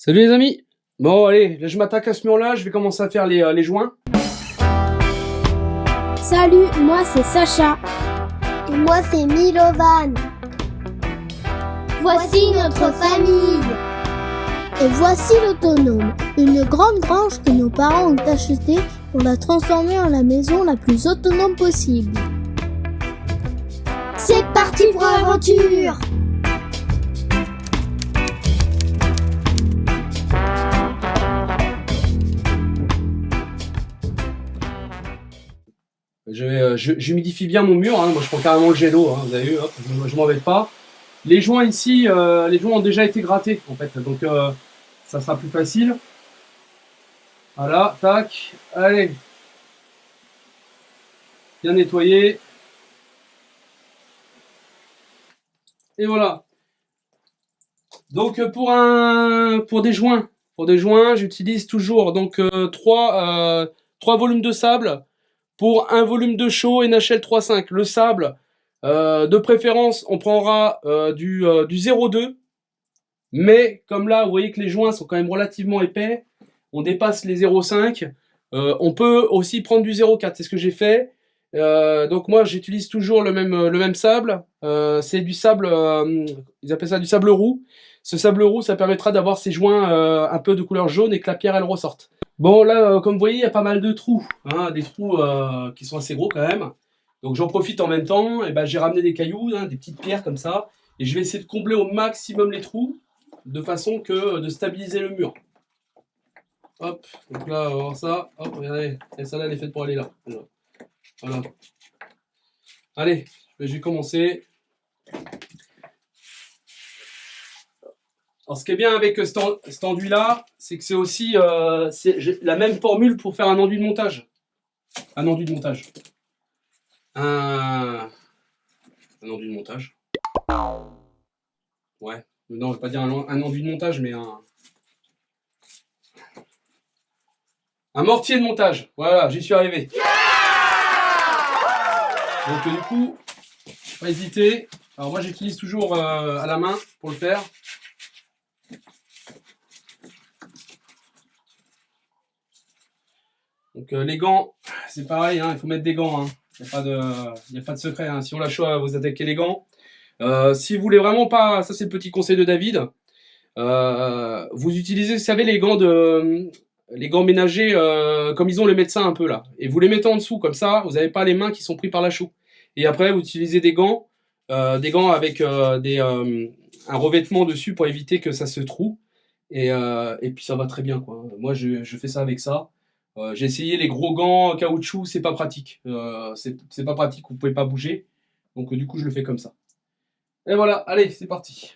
Salut les amis. Bon allez, là je m'attaque à ce mur-là, je vais commencer à faire les joints. Salut, moi c'est Sacha. Et moi c'est Milovan. Voici notre famille. Et voici l'Autonome, une grande grange que nos parents ont achetée pour la transformer en la maison la plus autonome possible. C'est parti pour l'aventure. J'humidifie bien mon mur, hein. Moi je prends carrément le jet d'eau, hein. Vous avez vu, hop, je m'embête pas. Les joints ici, les joints ont déjà été grattés en fait, donc ça sera plus facile. Voilà, tac, allez. Bien nettoyé. Et voilà. Donc pour des joints, j'utilise toujours donc trois volumes de sable pour un volume de chaux NHL 3.5. Le sable, de préférence, on prendra du 0,2. Mais comme là, vous voyez que les joints sont quand même relativement épais, on dépasse les 0,5. On peut aussi prendre du 0,4. C'est ce que j'ai fait. Donc moi, j'utilise toujours le même sable. C'est du sable, ils appellent ça du sable roux. Ce sable roux, ça permettra d'avoir ces joints un peu de couleur jaune et que la pierre, elle ressorte. Bon, là, comme vous voyez, il y a pas mal de trous, hein, des trous qui sont assez gros quand même. Donc j'en profite en même temps, et ben, j'ai ramené des cailloux, hein, des petites pierres comme ça, et je vais essayer de combler au maximum les trous, de façon que de stabiliser le mur. Hop, donc là, on va voir ça. Hop, regardez, et celle-là, elle est faite pour aller là. Voilà. Allez, je vais commencer. Alors, ce qui est bien avec cet enduit-là, c'est que c'est aussi la même formule pour faire un enduit de montage. Un enduit de montage. Un enduit de montage. Ouais. Non, je vais pas dire un enduit de montage, mais un mortier de montage. Voilà, j'y suis arrivé. Donc du coup, pas hésiter. Alors moi, j'utilise toujours à la main pour le faire. Donc les gants, c'est pareil, hein, il faut mettre des gants. Il n'y a pas de secret. Hein. Si on l'a choix, vous attaquez les gants. Si vous voulez vraiment pas, ça c'est le petit conseil de David. Vous utilisez, vous savez, les gants ménagers comme ils ont les médecins un peu là. Et vous les mettez en dessous comme ça, vous n'avez pas les mains qui sont prises par la chaux. Et après, vous utilisez des gants avec un revêtement dessus pour éviter que ça se troue. Et puis ça va très bien, quoi. Moi, je fais ça avec ça. J'ai essayé les gros gants caoutchouc, c'est pas pratique. C'est pas pratique, vous pouvez pas bouger. Donc du coup, je le fais comme ça. Et voilà, allez, c'est parti.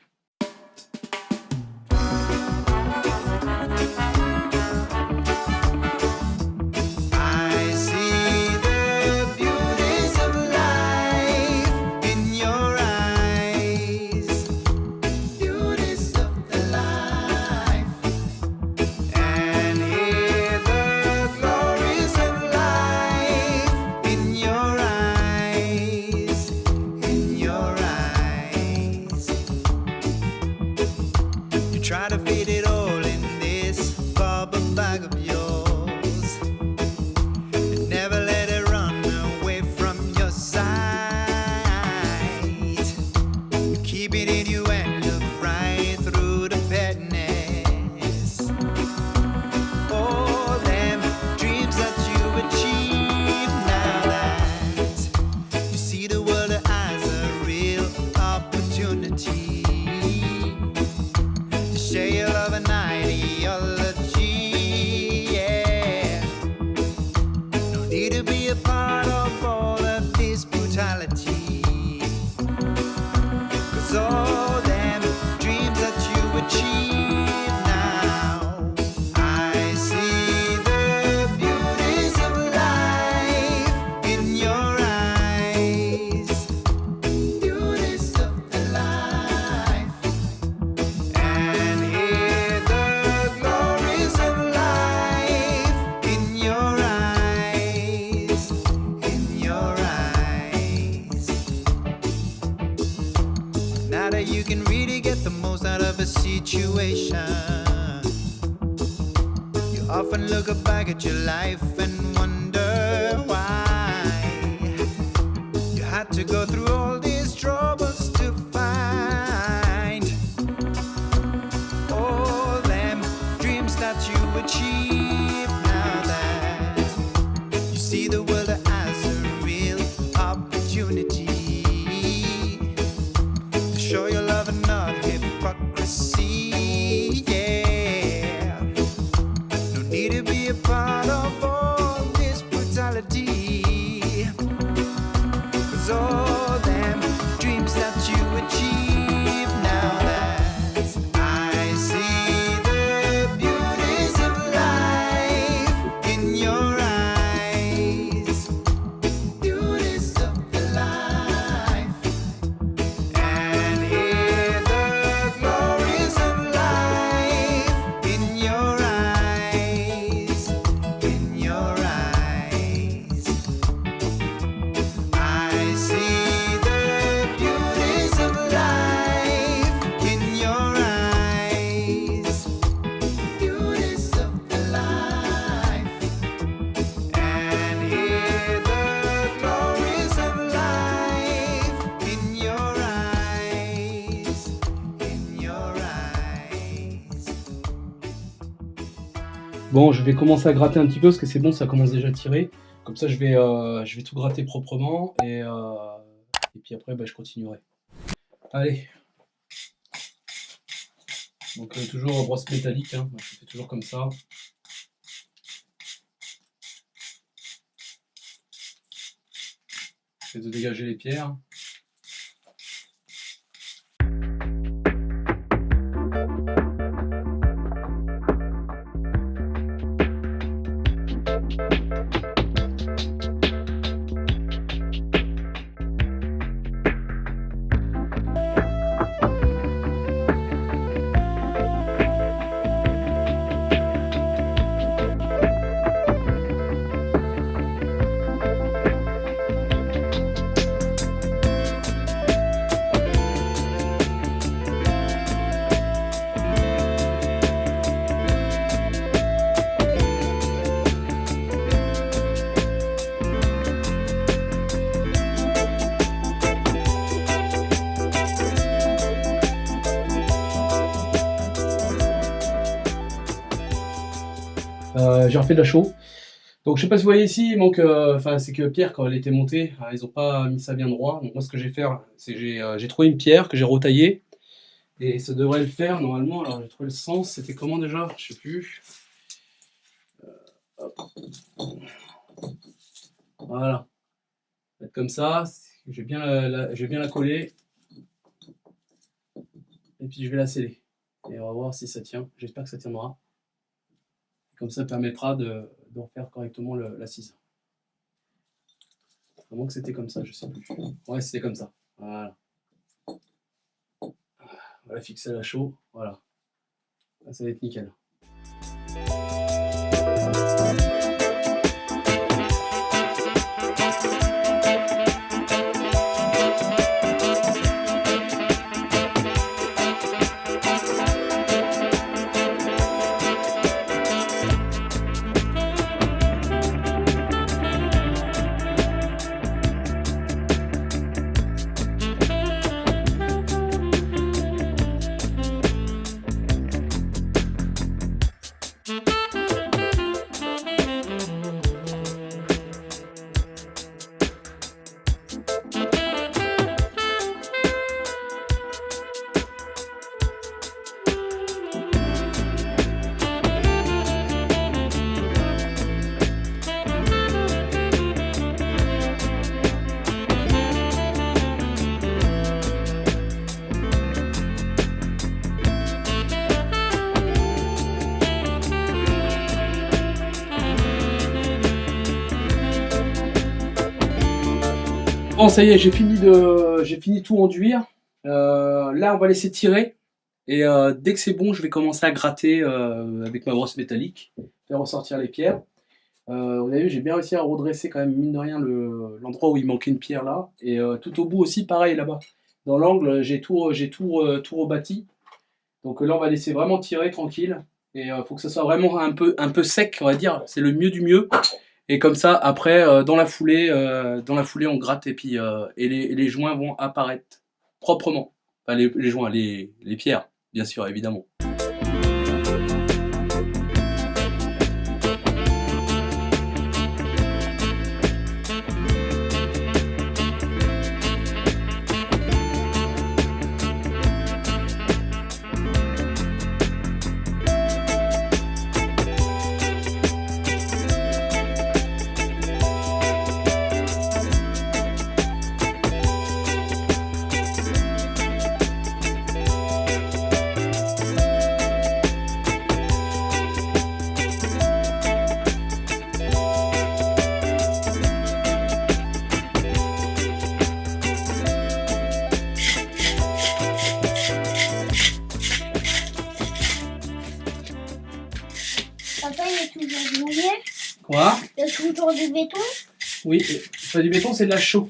Try to fit it all in this bubble bag of yours, and never let it run away from your sight. You keep it in you and look right through the badness. All them dreams that you achieve, now that you see the world as a real opportunity. Share your love and ideology, yeah. No need to be a part of all of this brutality, 'cause all them dreams that you achieve now, I see the beauties of life in your eyes, beauties of the life. And hear the glories of life in your eyes, in your eyes. Now that you can really get the most out of a situation, often look back at your life and wonder why you had to go through all these troubles to find all them dreams that you achieve. Now that you see the world as a real opportunity to show your love and not hypocrisy. Yeah, no need to be a part of all this brutality, 'cause all them dreams that you achieve. Now that I see the beauties of life in your eyes, beauties of the life, and hear the glories of life in your eyes, in your eyes. I see the beauties of life in your eyes, beauties of the life, and hear the glories of life in your eyes, in your eyes. Bon, je vais commencer à gratter un petit peu parce que c'est bon, ça commence déjà à tirer. Comme ça, je vais tout gratter proprement et puis après, bah, je continuerai. Allez. Donc toujours brosse métallique, hein. Je fais toujours comme ça. J'essaie de dégager les pierres. J'ai refait de la chaux. Donc je sais pas si vous voyez ici, il manque, c'est que Pierre quand elle était montée, ils ont pas mis ça bien droit. Donc moi ce que je vais faire, c'est que j'ai trouvé une pierre que j'ai retaillée et ça devrait le faire normalement. Alors j'ai trouvé le sens, c'était comment déjà? Je sais plus. Hop. Voilà. Faites comme ça, je vais bien la coller et puis je vais la sceller. Et on va voir si ça tient. J'espère que ça tiendra. Comme ça permettra de refaire correctement l'assise. Vraiment que c'était comme ça, je sais plus. Ouais, c'était comme ça. Voilà. On va la fixer à la chaux. Voilà. Là, ça va être nickel. Bon, ça y est, j'ai fini tout enduire. Là, on va laisser tirer. Et dès que c'est bon, je vais commencer à gratter avec ma brosse métallique, faire ressortir les pierres. Vous avez vu, j'ai bien réussi à redresser quand même, mine de rien, l'endroit où il manquait une pierre là. Et tout au bout aussi, pareil là-bas. Dans l'angle, j'ai tout rebâti. Donc là, on va laisser vraiment tirer tranquille. Et faut que ça soit vraiment un peu sec, on va dire. C'est le mieux du mieux. Et comme ça, après, dans la foulée, on gratte et puis les joints vont apparaître proprement. Enfin, les joints, les pierres, bien sûr, évidemment. Papa, il est toujours mouillé. Quoi? Il y a toujours du béton. Oui, c'est pas du béton, c'est de la chaux.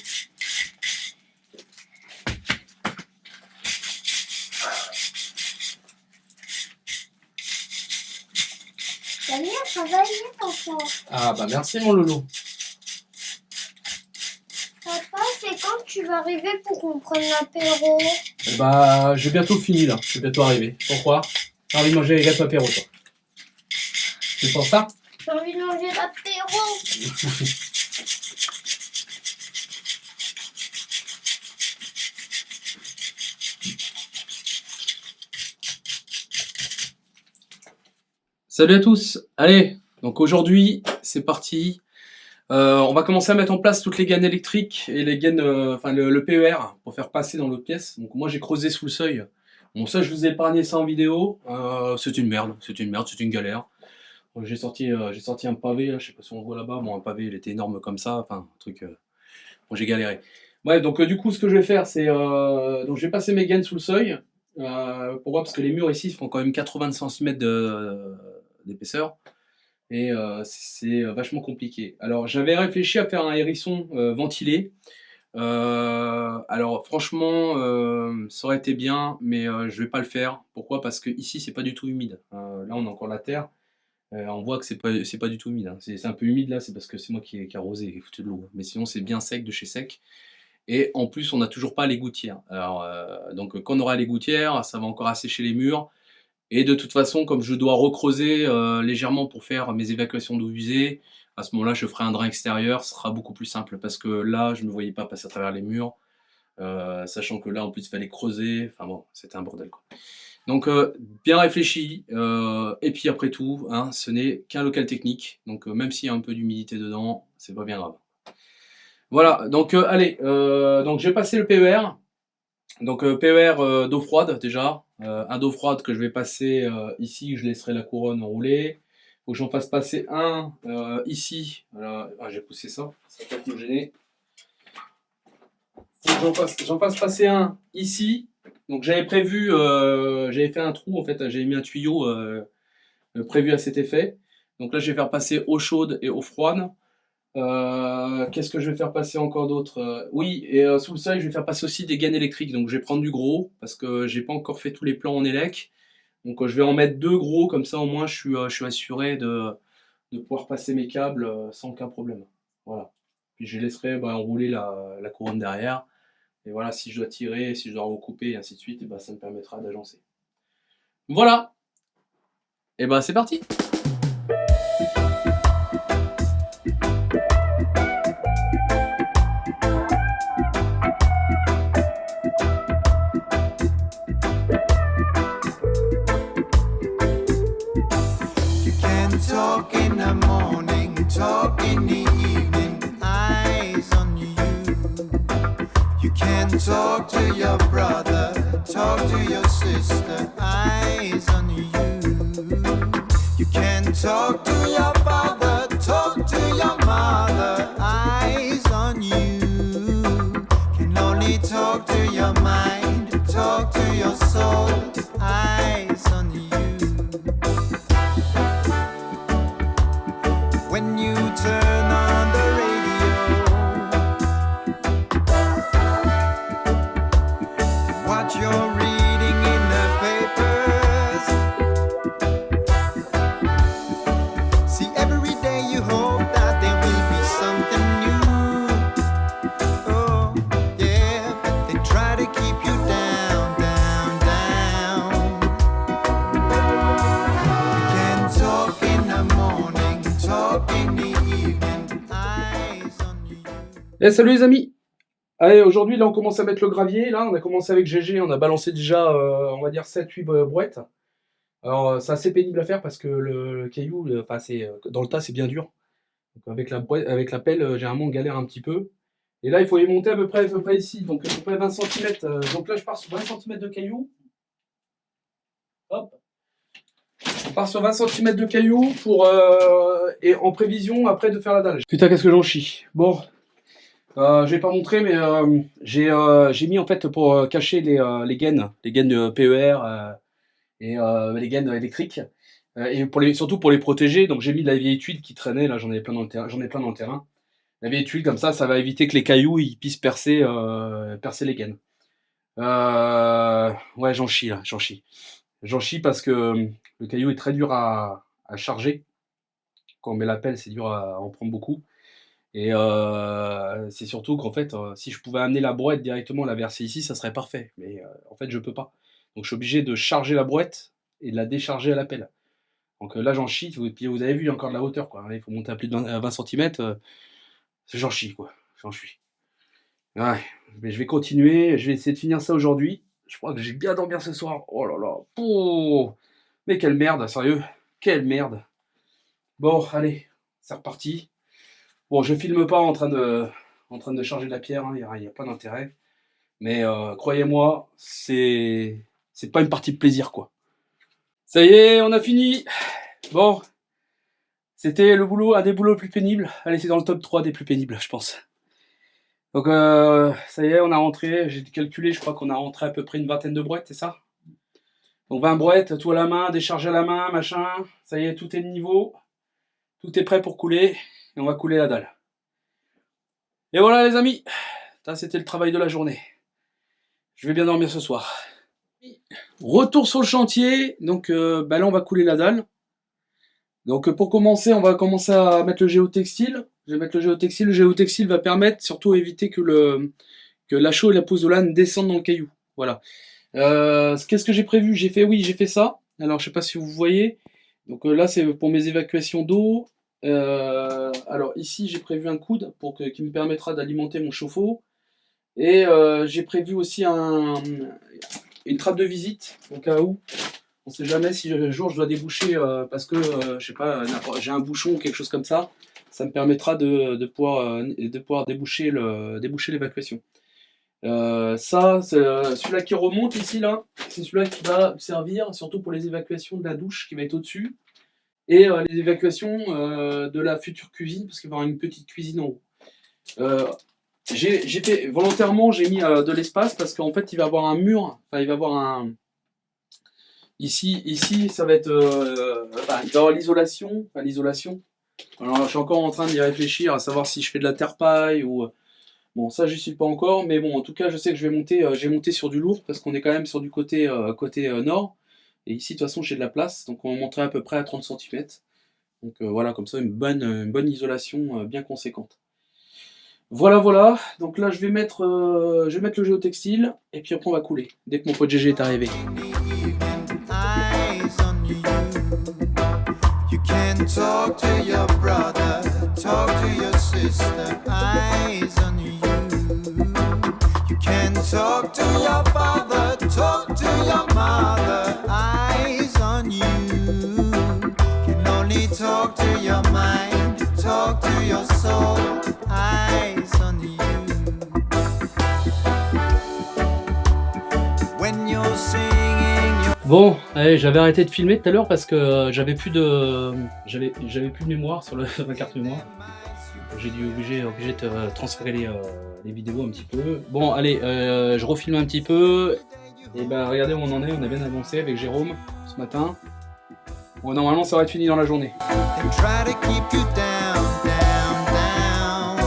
T'as bien travaillé, enfant. Ah bah merci mon loulou. Papa, c'est quand tu vas arriver pour qu'on prenne l'apéro? Bah j'ai bientôt fini là, je vais bientôt arriver. Pourquoi? T'as envie de manger les gâteaux apéro toi? C'est pour ça? J'ai envie de manger l'apéro. Salut à tous. Allez, donc aujourd'hui c'est parti. On va commencer à mettre en place toutes les gaines électriques et les gaines, le PER pour faire passer dans l'autre pièce. Donc moi j'ai creusé sous le seuil. Bon ça je vous ai épargné ça en vidéo. C'est une merde, c'est une galère. J'ai sorti un pavé, là, je sais pas si on le voit là-bas. Bon un pavé il était énorme comme ça, enfin un truc. Bon j'ai galéré. Ouais donc du coup ce que je vais faire c'est donc je vais passer mes gaines sous le seuil. Pourquoi? Parce que les murs ici font quand même 80 cm d'épaisseur. Et c'est vachement compliqué. Alors j'avais réfléchi à faire un hérisson ventilé. Alors franchement, ça aurait été bien, mais je vais pas le faire. Pourquoi? Parce que ici c'est pas du tout humide. Là on a encore la terre. On voit que c'est pas du tout humide. Hein. C'est un peu humide là, c'est parce que c'est moi qui ai arrosé et foutu de l'eau. Mais sinon c'est bien sec de chez sec. Et en plus on n'a toujours pas les gouttières. Alors donc quand on aura les gouttières, ça va encore assécher les murs. Et de toute façon, comme je dois recreuser légèrement pour faire mes évacuations d'eau usée, à ce moment-là, je ferai un drain extérieur, ce sera beaucoup plus simple parce que là, je ne me voyais pas passer à travers les murs, sachant que là, en plus, il fallait creuser. Enfin bon, c'était un bordel, quoi. Donc, bien réfléchi. Et puis après tout, hein, ce n'est qu'un local technique. Donc, même s'il y a un peu d'humidité dedans, c'est pas bien grave. Voilà. Donc, allez. Donc, j'ai passé le PER. Donc PER d'eau froide déjà, un d'eau froide que je vais passer ici, je laisserai la couronne enroulée. Faut que j'en fasse passer un ici, voilà. Ah, j'ai poussé ça va peut-être me gêner. Faut que j'en fasse passer un ici. Donc j'avais prévu, j'avais fait un trou en fait, j'avais mis un tuyau prévu à cet effet. Donc là je vais faire passer eau chaude et eau froide. Qu'est-ce que je vais faire passer encore d'autre? Oui, et sous le seuil, je vais faire passer aussi des gaines électriques. Donc je vais prendre du gros, parce que j'ai pas encore fait tous les plans en élec. Donc je vais en mettre 2 gros, comme ça au moins je suis assuré de pouvoir passer mes câbles sans aucun problème. Voilà. Puis je laisserai enrouler la couronne derrière. Et voilà, si je dois tirer, si je dois recouper, et ainsi de suite, et ça me permettra d'agencer. Voilà. Et c'est parti. Talk in the morning, talk in the evening, eyes on you. You can talk to your brother, talk to your sister, eyes on you. You can talk to your father, talk to your mother, eyes on you. Can only talk to your mind, talk to your soul, eyes on you. When you turn on the radio, what you're reading in the papers, talk in the evening, eyes on you. Eh salut les amis. Allez, aujourd'hui là on commence à mettre le gravier. Là on a commencé avec GG, on a balancé déjà on va dire 7-8 brouettes. Alors c'est assez pénible à faire parce que le caillou, enfin c'est dans le tas c'est bien dur. Donc, avec la pelle, généralement on galère un petit peu. Et là il faut les monter à peu près ici, donc à peu près 20 cm. Donc là je pars sur 20 cm de cailloux. Hop. On part sur 20 cm de cailloux pour et en prévision après de faire la dalle. Putain qu'est-ce que j'en chie. Bon. Je vais pas montrer, mais j'ai mis en fait pour cacher les gaines de PER et les gaines électriques et surtout pour les protéger. Donc j'ai mis de la vieille tuile qui traînait là, j'en ai plein dans le terrain. La vieille tuile comme ça va éviter que les cailloux ils puissent percer les gaines. Ouais j'en chie parce que le caillou est très dur à charger. Quand on met la pelle c'est dur à en prendre beaucoup. Et c'est surtout qu'en fait, si je pouvais amener la brouette directement la verser ici, ça serait parfait. Mais en fait, je peux pas. Donc je suis obligé de charger la brouette et de la décharger à la pelle. Donc là, j'en chie. Puis vous avez vu, il y a encore de la hauteur, quoi. Il faut monter à plus de 20 cm. J'en chie, quoi. J'en chie. Ouais. Mais je vais continuer. Je vais essayer de finir ça aujourd'hui. Je crois que j'ai bien dormi ce soir. Oh là là. Oh. Mais quelle merde, sérieux. Quelle merde. Bon, allez. C'est reparti. Bon, je filme pas en train de charger de la pierre, il n'y a pas d'intérêt. Mais croyez-moi, c'est pas une partie de plaisir, quoi. Ça y est, on a fini. Bon, c'était un des boulots les plus pénibles. Allez, c'est dans le top 3 des plus pénibles, je pense. Donc, ça y est, on a rentré. J'ai calculé, je crois qu'on a rentré à peu près une vingtaine de brouettes, c'est ça? Donc 20 brouettes, tout à la main, déchargé à la main, machin. Ça y est, tout est de niveau. Tout est prêt pour couler. Et on va couler la dalle. Et voilà les amis, ça c'était le travail de la journée. Je vais bien dormir ce soir. Retour sur le chantier, donc là on va couler la dalle. Donc pour commencer, on va commencer à mettre le géotextile. Je vais mettre le géotextile. Le géotextile va permettre surtout éviter que la chaux et la pouzzolane descendent dans le caillou. Voilà. Qu'est-ce que j'ai prévu? J'ai fait ça. Alors je sais pas si vous voyez. Donc là c'est pour mes évacuations d'eau. Alors ici j'ai prévu un coude qui me permettra d'alimenter mon chauffe-eau et j'ai prévu aussi une trappe de visite au cas où on sait jamais si un jour je dois déboucher parce que je sais pas, j'ai un bouchon ou quelque chose comme ça, ça me permettra de pouvoir déboucher l'évacuation. Ça c'est celui-là qui remonte ici là, c'est celui-là qui va servir surtout pour les évacuations de la douche qui va être au-dessus. Et les évacuations de la future cuisine, parce qu'il va y avoir une petite cuisine en haut. Volontairement, j'ai mis de l'espace, parce qu'en fait, il va y avoir un mur, enfin, il va y avoir un... Ici, ça va être... il va y avoir l'isolation, Alors, je suis encore en train d'y réfléchir, à savoir si je fais de la terre-paille, ou... Bon, ça, j'y suis pas encore, mais bon, en tout cas, je sais que je vais monter sur du lourd, parce qu'on est quand même sur du côté nord. Et ici, de toute façon, j'ai de la place, donc on monterait à peu près à 30 cm. Donc voilà, comme ça, une bonne isolation bien conséquente. Voilà. Donc là, je vais mettre le géotextile, et puis après, on va couler, dès que mon pote GG est arrivé. You can talk to your brother, talk to your sister, eyes on you. You can talk to your father, talk to your mother, eyes on you. Can only talk to your mind, talk to your soul, eyes on you. When you're singing your... Bon, allez, j'avais arrêté de filmer tout à l'heure parce que j'avais plus de mémoire sur ma carte mémoire. J'ai dû obligé de transférer les vidéos un petit peu. Bon, allez, je refilme un petit peu. Et ben, regardez où on en est. On a bien avancé avec Jérôme ce matin. Bon, normalement, ça va être fini dans la journée. And try to keep you down, down, down.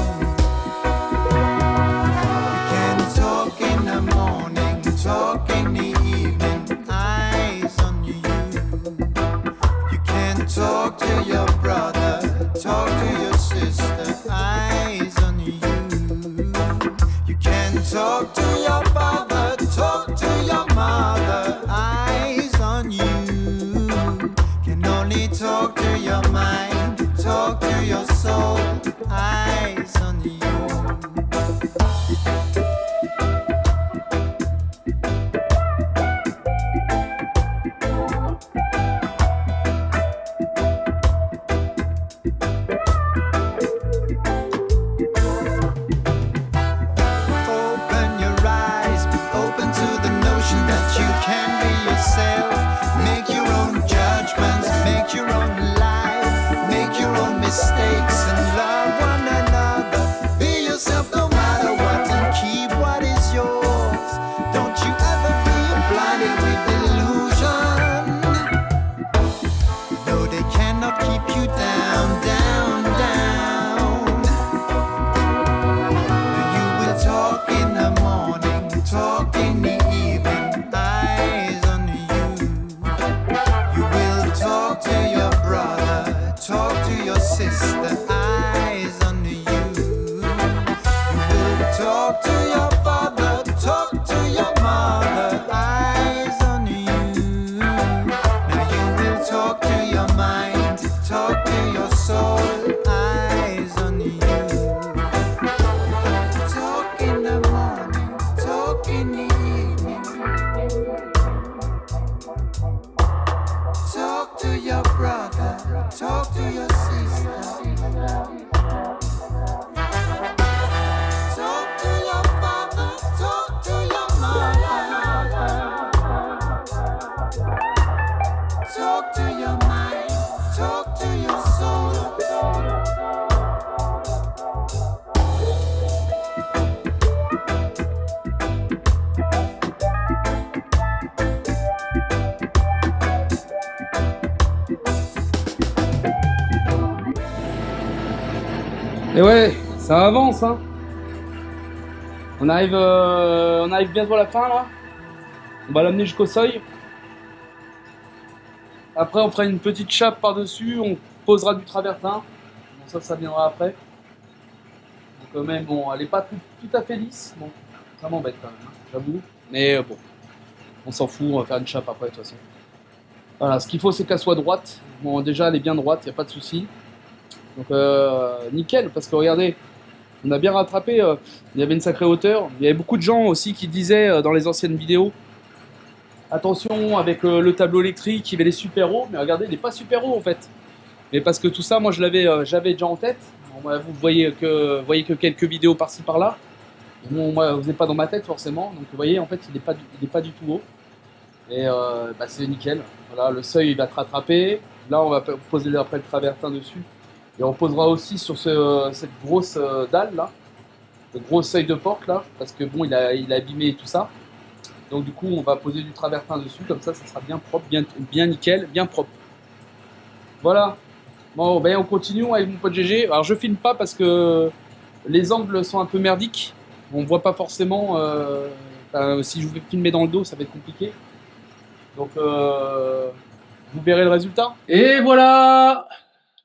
You can talk in the morning, talk in the evening, eyes on you. You can talk to your brother, talk to your sister, eyes on you. You can talk to your father, talk to your mother, eyes on you. Can only talk to your mind, talk to your sister, eyes on you. You will talk to your father, talk to your mother, eyes on you. Now you will talk to your mind, talk to your soul, eyes on you. Talk in the morning, talk in the evening. Talk to your brother, talk to your sister. Talk to your father, talk to your mother. Talk to your mind, talk to your soul. Et ouais, ça avance, hein. On arrive bientôt à la fin, là. On va l'amener jusqu'au seuil. Après, on fera une petite chape par-dessus, on posera du travertin. Bon, ça viendra après. Donc, quand même, bon, elle est pas tout à fait lisse. Bon, ça m'embête quand même, hein, j'avoue. Mais bon, on s'en fout, on va faire une chape après, de toute façon. Voilà, ce qu'il faut, c'est qu'elle soit droite. Bon, déjà, elle est bien droite, il n'y a pas de souci. Donc nickel, parce que regardez, on a bien rattrapé, il y avait une sacrée hauteur. Il y avait beaucoup de gens aussi qui disaient dans les anciennes vidéos, attention avec le tableau électrique, il y avait les super hauts, mais regardez, il n'est pas super haut en fait. Mais parce que tout ça, moi j'avais déjà en tête. Bon, vous voyez que quelques vidéos par-ci par-là. Bon, moi, vous n'êtes pas dans ma tête forcément, donc vous voyez, en fait, il n'est pas du tout haut. Et bah, c'est nickel. Voilà, le seuil il va te rattraper. Là, on va poser après le travertin dessus. Et on posera aussi sur cette grosse dalle là, le gros seuil de porte là, parce que bon, il a abîmé tout ça. Donc du coup, on va poser du travertin dessus, comme ça sera bien propre, bien nickel, bien propre. Voilà. Bon, ben on continue avec mon pote GG. Alors je filme pas parce que les angles sont un peu merdiques. On voit pas forcément. Si je vais filmer dans le dos, ça va être compliqué. Donc vous verrez le résultat. Et voilà!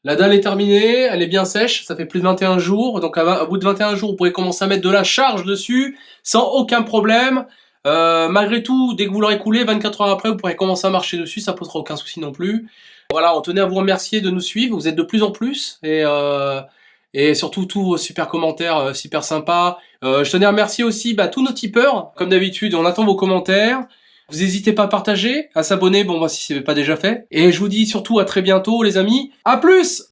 La dalle est terminée, elle est bien sèche, ça fait plus de 21 jours, donc au bout de 21 jours, vous pourrez commencer à mettre de la charge dessus, sans aucun problème. Malgré tout, dès que vous l'aurez coulé, 24 heures après, vous pourrez commencer à marcher dessus, ça posera aucun souci non plus. Voilà, on tenait à vous remercier de nous suivre, vous êtes de plus en plus, et surtout tous vos super commentaires, super sympas. Je tenais à remercier aussi tous nos tipeurs, comme d'habitude, on attend vos commentaires. Vous n'hésitez pas à partager, à s'abonner, bon si ce n'est pas déjà fait. Et je vous dis surtout à très bientôt les amis. À plus!